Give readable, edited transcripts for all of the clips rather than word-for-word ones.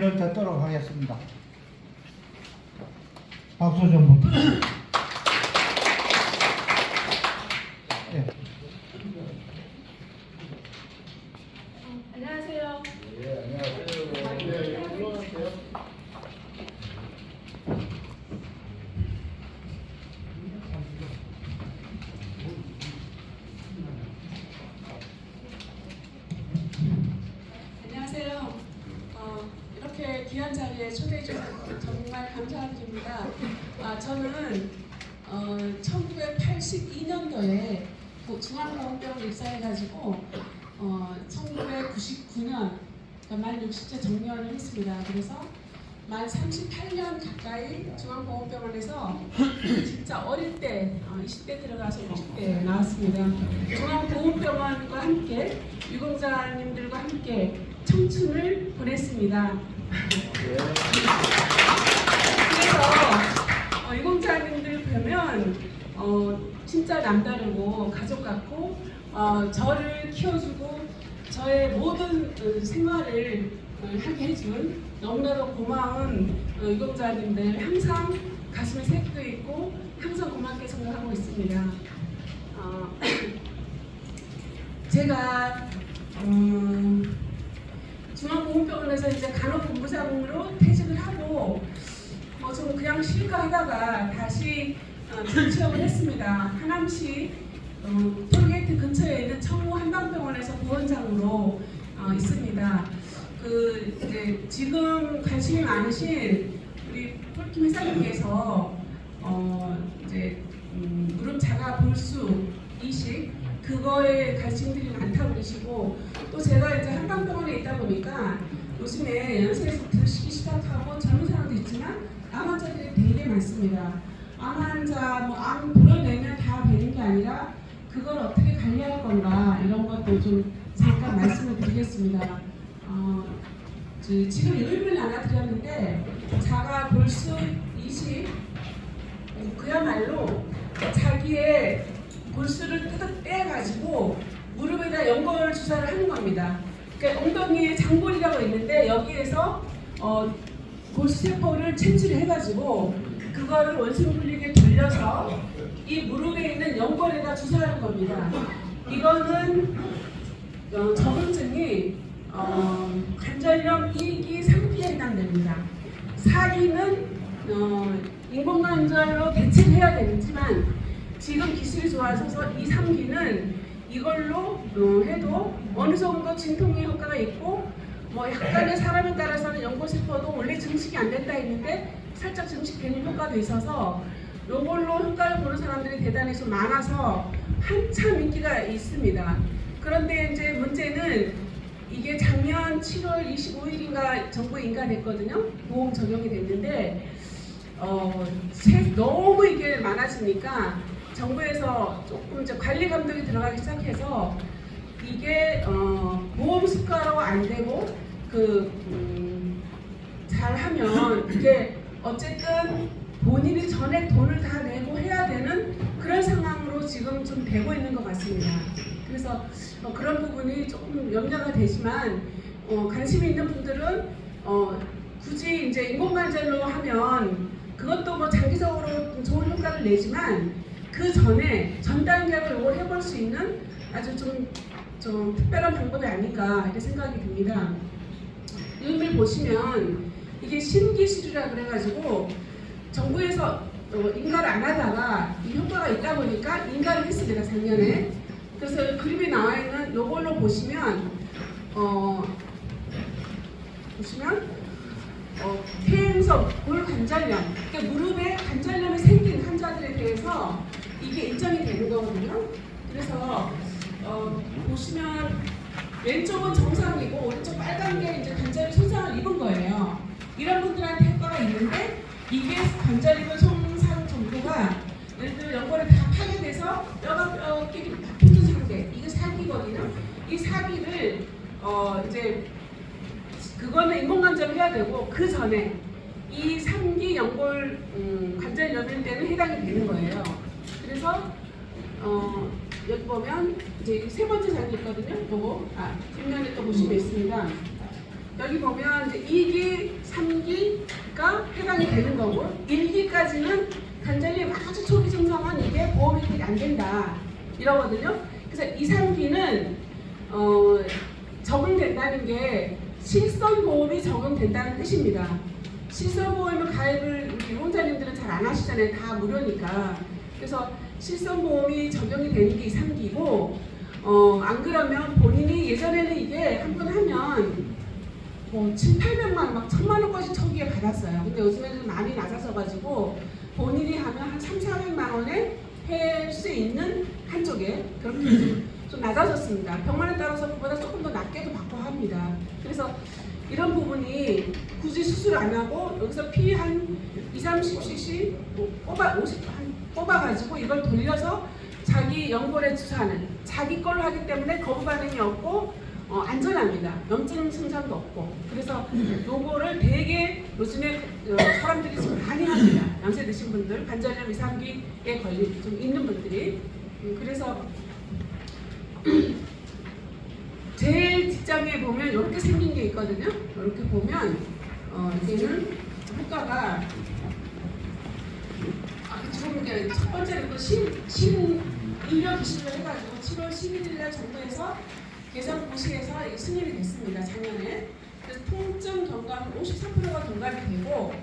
강의를 듣도록 하겠습니다. 박수 좀 부탁드립니다. 네. 안녕하세요. 네, 안녕하세요. 네, 올라가세요. 안녕하세요. 이렇게 귀한 자리에 초대해 주셔서 정말 감사드립니다. 저는 1982년도에 중앙보건병원에 입사해가지고 1999년 만 60세 정년을 했습니다. 그래서 만 38년 가까이 중앙보건병원에서 진짜 어릴 때 20대 들어가서 60대 나왔습니다. 중앙보건병원과 함께 유공자님들과 함께 청춘을 보냈습니다. 그래서 유공자님들 보면 진짜 남다르고 가족 같고 저를 키워주고 저의 모든 생활을 하게 해준 너무나도 고마운 유공자님들 항상 가슴에 새기고 있고 항상 고맙게 생각하고 있습니다. 제가 중앙보건병원에서 이제 간호본부장으로 퇴직을 하고 좀 그냥 쉴까 하다가 다시 취업을 했습니다. 하남시 톨게이트 근처에 있는 청호 한방병원에서 부원장으로 있습니다. 이제 지금 관심이 많으신 우리 폴킴 회사님께서 이제 무릎 자가 볼수 이식 그거에 관심들이 많다고 그러시고 또 제가 이제 한방병원에 있다 보니까 요즘에 연세에서 드시기 시작하고 젊은 사람도 있지만 암 환자들이 되게 많습니다. 암 환자 암 불어내면 다 되는 게 아니라 그걸 어떻게 관리할 건가 이런 것도 좀 잠깐 말씀을 드리겠습니다. 지금 이름을 하나 드렸는데 자가 볼수 이식 그야말로 자기의 골수를 떼가지고 무릎에다 연골 주사를 하는 겁니다. 그러니까 엉덩이에 장골이라고 있는데 여기에서 골수세포를 채취해가지고 그거를 원심분리기에 돌려서 이 무릎에 있는 연골에다 주사하는 겁니다. 이거는 저분증이 관절염 2기, 3기에 해당됩니다. 4기는 인공관절로 대체를 해야 되지만 지금 기술이 좋아져서 2, 3기는 이걸로 해도 어느 정도 진통의 효과가 있고 약간의 사람에 따라서는 연골세포도 원래 증식이 안 된다 했는데 살짝 증식되는 효과도 있어서 이걸로 효과를 보는 사람들이 대단히 좀 많아서 한참 인기가 있습니다. 그런데 이제 문제는 이게 작년 7월 25일인가 정부에 인가됐거든요. 보험 적용이 됐는데 너무 이게 많아지니까 정부에서 조금 이제 관리 감독이 들어가기 시작해서 이게 보험 수가로 안 되고 잘하면 이게 어쨌든 본인이 전에 돈을 다 내고 해야 되는 그런 상황으로 지금 좀 되고 있는 것 같습니다. 그래서 그런 부분이 조금 염려가 되지만 관심이 있는 분들은 굳이 이제 인공관절로 하면 그것도 장기적으로 좋은 효과를 내지만 그 전에 전 단계로 이걸 해볼 수 있는 아주 좀 특별한 방법이 아닐까 이렇게 생각이 듭니다. 이걸 보시면 이게 신기술이라 그래가지고 정부에서 인가를 안 하다가 이 효과가 있다 보니까 인가를 했습니다. 작년에. 그래서 그림이 나와 있는 이걸로 보시면 폐행성 골관절염, 그러니까 무릎에 관절염이 생긴 환자들에 대해서 이게 인정이 되는 거거든요. 그래서 보시면 왼쪽은 정상이고 오른쪽 빨간 게 이제 관절이 손상을 입은 거예요. 이런 분들한테 효과가 있는데 이게 관절 입은 손상 정도가 예를 들어 연골이 다 파괴돼서 뼈가 끼리 붙은 상태, 이게 사기거든요. 이 사기를 이제 그거는 인공관절을 해야 되고 그 전에 이 3기 연골 관절염일 때는 해당이 되는 거예요. 그래서 여기 보면 이제 세 번째 장이 있거든요. 요거 뒷면에 또 보시면 있습니다. 여기 보면 이제 2기, 3기가 해당이 되는 거고 1기까지는 간절히 아주 초기 증상은 이게 보험 혜택이 안 된다 이러거든요. 그래서 2, 3기는 적용된다는 게 실손보험이 적용된다는 뜻입니다. 실손보험을 가입을 우리 유공자님들은 잘 안 하시잖아요. 다 무료니까. 그래서 실손보험이 적용이 되는 게 2, 3기고 안 그러면 본인이 예전에는 이게 한 번 하면 뭐 7, 800만 원, 막 1000만 원까지 초기에 받았어요. 근데 요즘에는 많이 낮아져가지고 본인이 하면 한 3, 400만 원에 할 수 있는 한쪽에 그렇게 좀 낮아졌습니다. 병만에 따라서 그보다 조금 더 낮게도 받고 합니다. 그래서 이런 부분이 굳이 수술 안 하고 여기서 피 한 2, 30cc 뽑아가지고 이걸 돌려서 자기 연골에 주사하는 자기 걸로 하기 때문에 거부 반응이 없고 안전합니다. 염증 증상도 없고. 그래서 요거를 되게 요즘에 사람들이 지금 많이 합니다. 연세 드신 분들, 관절염 2, 3기에 걸린 좀 있는 분들이. 그래서 제일 뒷장에 보면 이렇게 생긴 게 있거든요. 이렇게 보면 이게는 효과가 지금 이게 첫 번째는 그 신의료 기술을 해가지고 7월 11일날 정부에서 개성고시에서 승인이 됐습니다. 작년에. 그래서 통증 경감은 53%가 경감이 되고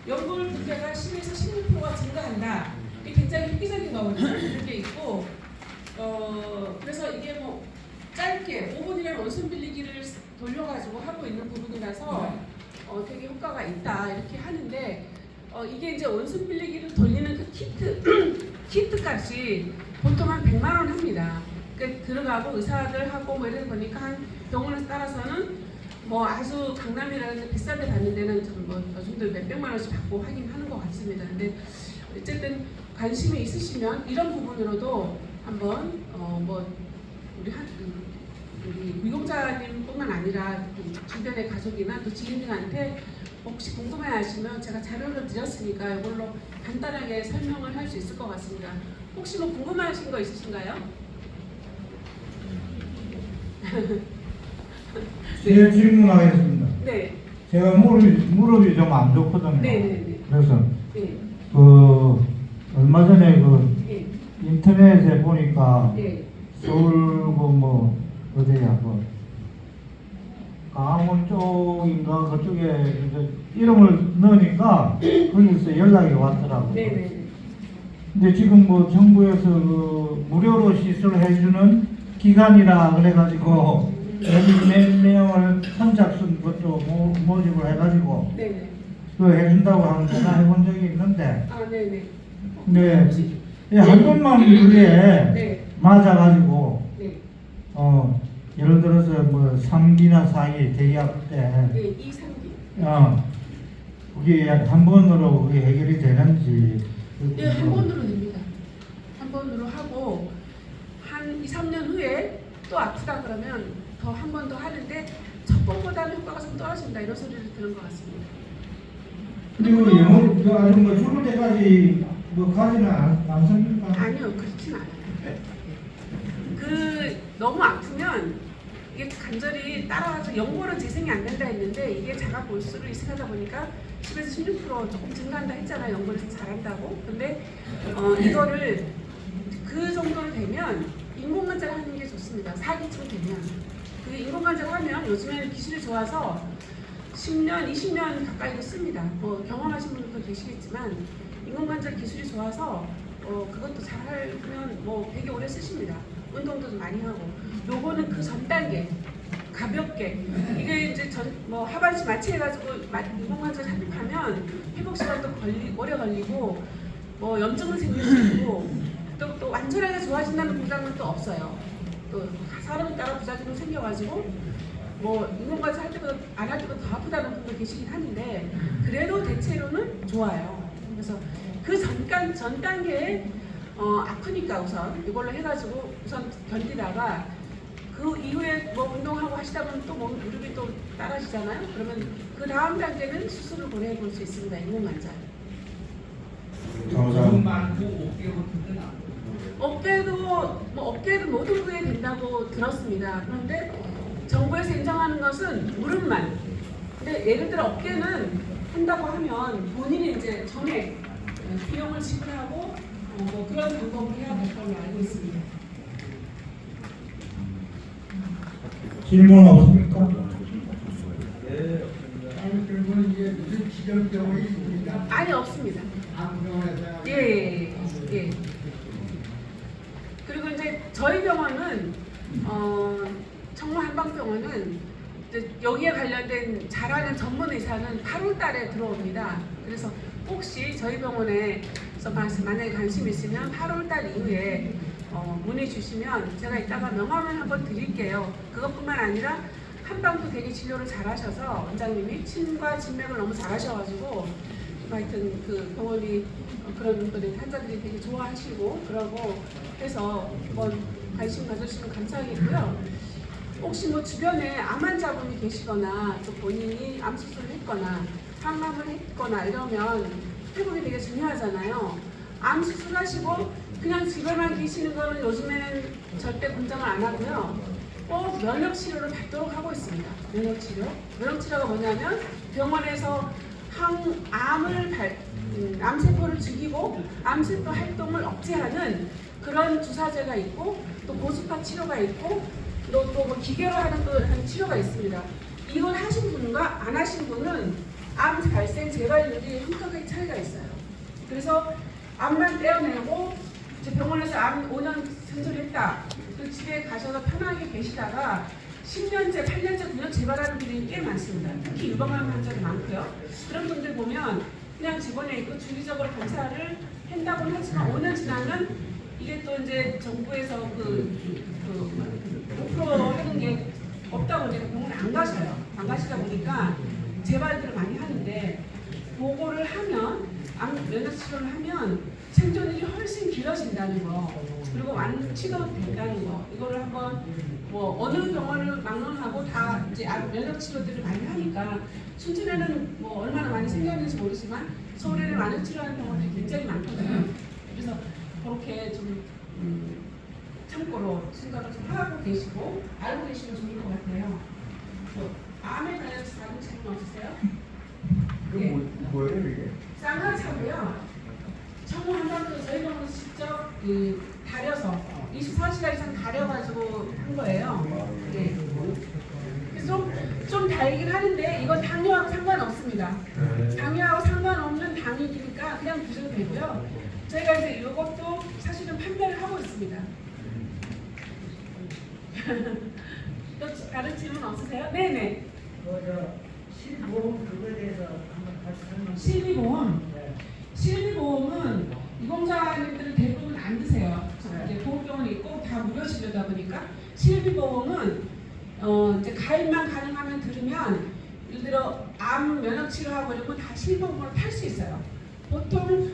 연골 부패가 10에서 16%가 증가한다. 이게 굉장히 획기적인 거거든요. 이렇게 있고 그래서 이게 뭐 짧게 5분이라는 원순 빌리기를 돌려가지고 하고 있는 부분이라서 되게 효과가 있다 이렇게 하는데 이게 이제 원순 빌리기를 돌리는 그 키트값이 보통 한 100만 원 합니다. 그러니까 들어가고 의사들하고 뭐 이런 거니까 한 병원에 따라서는 뭐 아주 강남이라는 비싼 데 가는 데는 뭐 요즘도 몇백만 원씩 받고 하긴 하는 것 같습니다. 근데 어쨌든 관심이 있으시면 이런 부분으로도 한번 뭐 우리 유공자님뿐만 아니라 주변의 가족이나 또 지인들한테 혹시 궁금해하시면 제가 자료를 드렸으니까 이걸로 간단하게 설명을 할 수 있을 것 같습니다. 혹시 뭐 궁금하신 거 있으신가요? 제 질문하겠습니다. 네. 제가 무릎이 좀 안 좋거든요. 네네네. 그래서 네. 얼마 전에 네. 인터넷에 보니까 네. 서울 뭐 어디야 강원 쪽인가 그쪽에 이름을 넣으니까 거기서 연락이 왔더라고요. 네네. 근데 지금 뭐 정부에서 무료로 시술해주는 기간이라 그래가지고 몇 명을 선착순 것도 모집을 해가지고 네네. 그 해준다고 하는 거 해본 적이 있는데 아 네네. 근데 한 번만 그게 네. 맞아가지고 네. 예를 들어서 뭐 3기나 4기 대기업 때 네. 2, 3기. 그게 한 번으로 그게 해결이 되는지 네, 한 번으로 됩니다. 한 번으로 하고 한 2, 3년 후에 또 아프다 그러면 더 한 번 더 하는데 첫 번보다는 효과가 좀 떨어진다 이런 소리를 들은 것 같습니다. 그리고 영어 아주 뭐 죽을 때까지 뭐 가지는 않습니까? 아니요, 그렇진 않아요. 너무 아프면 이게 관절이 따라와서 연골은 재생이 안 된다 했는데 이게 자가 볼수록 이식하다 보니까 10에서 16% 조금 증가한다 했잖아요. 연골에서 잘한다고. 근데 이거를 그 정도로 되면 인공관절 하는 게 좋습니다. 4기쯤 되면. 그 인공관절 하면 요즘에는 기술이 좋아서 10년, 20년 가까이도 씁니다. 뭐 경험하신 분들도 계시겠지만 인공관절 기술이 좋아서 그것도 잘 하면 뭐 되게 오래 쓰십니다. 운동도 좀 많이 하고. 요거는 그 전 단계 가볍게 이게 이제 뭐 하반신 마취해가지고 인공관절 삽입하면 회복 시간도 오래 걸리고 뭐 염증은 생길 수 있고 또 완전하게 좋아진다는 보장은 또 없어요. 또 사람에 따라 부작용이 생겨가지고 뭐 인공관절 할 때보다 안 할 때보다 더 아프다는 분도 계시긴 하는데 그래도 대체로는 좋아요. 그래서 그 전 단계에 아프니까 우선 이걸로 해가지고 우선 견디다가 그 이후에 뭐 운동하고 하시다 보면 또 무릎이 또 따라지잖아요. 그러면 그 다음 단계는 수술을 보내볼 수 있습니다. 인공관절. 어깨도 모든 부위에 된다고 들었습니다. 그런데 정부에서 인정하는 것은 무릎만 근데 예를 들어 어깨는 한다고 하면 본인이 이제 전에 비용을 지불하고 뭐 그런 방법을 해야 될 걸로 알고 있습니다. 질문 없습니까? 네. 아니 그러면 이게 무슨 지정병원이 있습니까? 아니 없습니다. 암병원에서 예. 그리고 이제 저희 병원은 청라 한방병원은 이제 여기에 관련된 잘하는 전문 의사는 8월달에 들어옵니다. 그래서 혹시 저희 병원에서 만약에 관심 있으면 8월달 이후에 문의 주시면 제가 이따가 명함을 한번 드릴게요. 그것뿐만 아니라 한방도 되게 진료를 잘하셔서 원장님이 침과 진맥을 너무 잘하셔가지고 하여튼 그 병원이 그런 분들이 환자들이 되게 좋아하시고 그러고 해서 한번 관심 가져주시면 감사하겠고요. 혹시 뭐 주변에 암 환자분이 계시거나 또 본인이 암 수술을 했거나 항암을 했거나 이러면 회복이 되게 중요하잖아요. 암 수술하시고 그냥 집에만 계시는 거는 요즘에는 절대 권장을 안 하고요. 꼭 면역 치료를 받도록 하고 있습니다. 면역 치료. 면역 치료가 뭐냐면 병원에서 암세포를 죽이고 암세포 활동을 억제하는 그런 주사제가 있고 또 고주파 치료가 있고 또 뭐 기계로 하는 치료가 있습니다. 이걸 하신 분과 안 하신 분은 암 발생 재발률이 현격하게 차이가 있어요. 그래서 암만 떼어내고 이제 병원에서 암 5년 수술했다. 그 집에 가셔서 편하게 계시다가 10년째, 8년째, 9년 재발하는 분들이 꽤 많습니다. 특히 유방암 환자도 많고요. 그런 분들 보면 그냥 집원에 있고 주기적으로 검사를 한다고는 하지만 5년 지나면 이게 또 이제 정부에서 목표로 하는 게 없다고 이제 병원에 안 가셔요. 안 가시다 보니까 재발들을 많이 하는데 보고를 하면 면역 치료를 하면 생존율이 훨씬 길어진다는 거 그리고 완치도 된다는 거 이거를 한번 뭐 어느 병원을 막론하고 다 이제 면역 치료들을 많이 하니까 순천에는 뭐 얼마나 많이 생겼는지 모르지만 서울에는 면역 치료하는 병원들이 굉장히 많거든요. 그래서 그렇게 좀 참고로 생각을 좀 하고 계시고 알고 계시면 좋을 것 같아요. 암에 관련해서 다른 질문 없으세요? 그 뭐예요 이게? 쌍화차고요. 청구 한방도 저희 병원에서 직접 다려서 24시간 이상 다려가지고 한 거예요. 네. 그래서 좀 달긴 하는데 이건 당뇨하고 상관없습니다. 당뇨하고 상관없는 당이니까 그냥 드셔도 되고요. 저희가 이제 이것도 사실은 판매를 하고 있습니다. 또 다른 질문 없으세요? 네네. 실보험 그거에 대해서 한번 다시 설명. 실비보험. 네. 실비보험은 유공자님들은 대부분 안 드세요. 이제 보험병원이 있고 다 무료 진료다 보니까 실비보험은 이제 가입만 가능하면 들으면 예를 들어 암 면역 치료하고 이러면 다 실비보험을 탈 수 있어요. 보통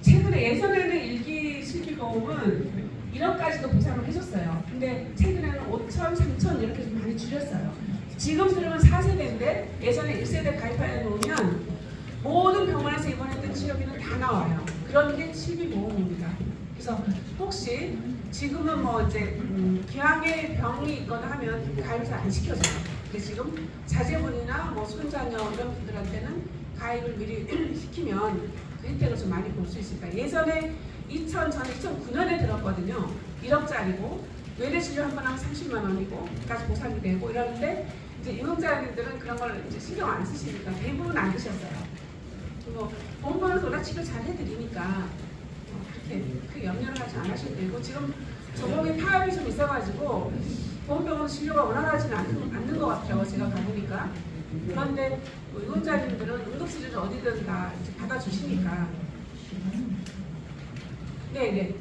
최근에 예전에는 일기 실비보험은 1억까지도 보상을 해줬어요. 근데 최근에는 5천, 3천 이렇게 좀 많이 줄였어요. 지금 들으면 4세대인데 예전에 1세대 가입하여 놓으면 모든 병원에서 입원했던 치료비는 다 나와요. 그런 게 실비보험입니다. 그래서 혹시 지금은 뭐 이제 기왕에 병이 있거나 하면 가입을 안 시켜줘요. 근데 지금 자제분이나 뭐 손자녀 이런 분들한테는 가입을 미리 시키면 그 혜택을 좀 많이 볼 수 있을까. 예전에 2009년에 들었거든요. 1억짜리고 외래진료 한 번 하면 30만 원이고 까지 보상이 되고 이러는데 이제 유명자님들은 그런 걸 이제 신경 안 쓰시니까 대부분 안 드셨어요. 그리고 보험료는 워낙 치료 잘 해드리니까 그렇게 크게 염려를 하지 않으셔도 되고 지금 저번에 파업이 좀 있어가지고 보험병원 진료가 올라가지는 않는 것 같아요. 제가 가보니까. 그런데 유공자님들은 응급실을 어디든 다 이제 받아주시니까. 네네.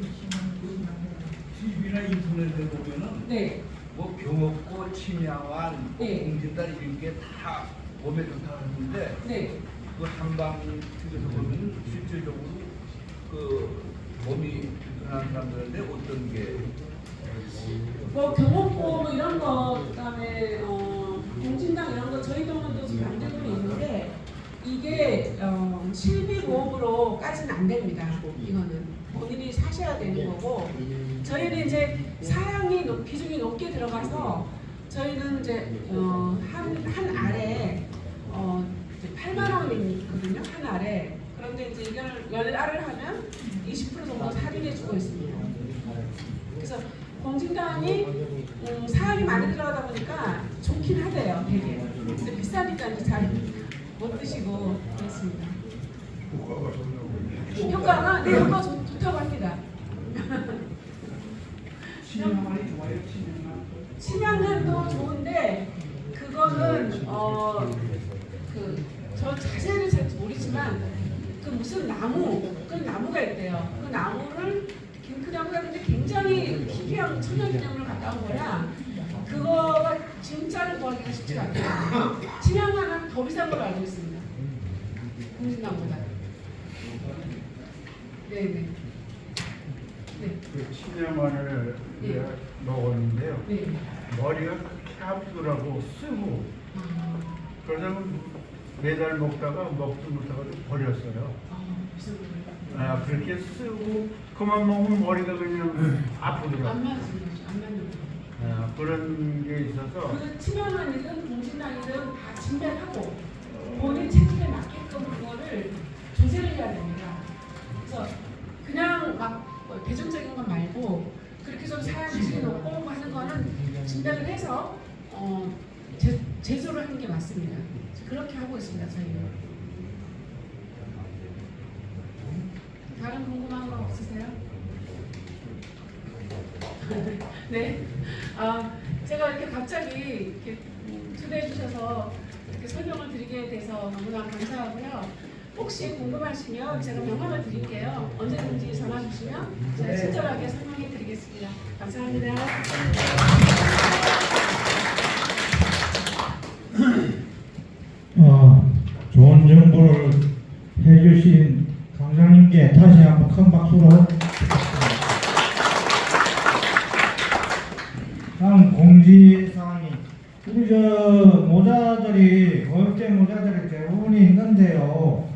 TV나 인터넷에 보면은 네. 뭐 병없고 침양환, 네. 공진단 이런 게 다 몸에 좋다고 하는데 네. 그 한방 측에서 보면 실질적으로 그 몸이 불편한 사람들한테 어떤 게 뭐 경호보험 뭐 이런 거 그다음에 공진당 이런 거 저희 병원도 지금 만들고 있는데 이게 실비보험으로까지는 안 됩니다. 이거는 본인이 사셔야 되는 거고 저희는 이제 사양이 비중이 높게 들어가서 저희는 이제 한 알에 원이거든요, 한 알에. 그런데 이제 이걸 10알을 하면 20% 정도 할인해 주고 있습니다. 그래서 공진단이 사람이 많이 들어가다 보니까 좋긴 하대요, 되게. 근데 비싸니까 이제 잘 못 드시고 그렇습니다. 효과가 네, 효과 좋다고 합니다. 침향은 좋은데 그거는 저 자세히는 잘 모르지만 그 무슨 그 나무가 있대요. 그 나무를 김크나무가 근데 굉장히 희귀한 천연기념물을 갖다 온 거라 그거가 진짜를 구하기가 쉽지가 않아요. 침향하는 더 비싼 걸로 알고 있습니다. 공진나무보다. 네네. 네. 그 침야만을 네. 먹었는데요. 네. 머리가 그렇게 아프더라고 쓰고. 그래서 매달 먹다가 먹지 못하고 버렸어요. 무슨 아, 그렇게 쓰고 그만 먹으면 머리가 그냥 아프더라고. 안 맞는 거죠. 안 맞는 거. 아, 그런 게 있어서 그 치명한이든 공진단이든 다 진단하고 본인 체질에 맞게끔 그거를 조제를 해야 됩니다. 그래서 그냥 막뭐 대중적인 건 말고 그렇게 좀 사양시 놓고 하는 거는 진단을 해서 제조를 하는 게 맞습니다. 그렇게 하고 있습니다. 저희는. 다른 궁금한 거 없으세요? 네. 제가 이렇게 갑자기 이렇게 초대해 주셔서 이렇게 설명을 드리게 돼서 너무나 감사하고요. 혹시 궁금하시면 제가 명함을 드릴게요. 언제든지 전화 주시면 제가 친절하게 설명해 드리겠습니다. 감사합니다. 좋은 정보를 해주신 강사님께 다시 한번 큰 박수로. 다음 공지사항이 우리 모자들이 어렵게 모자들이 대부분이 있는데요.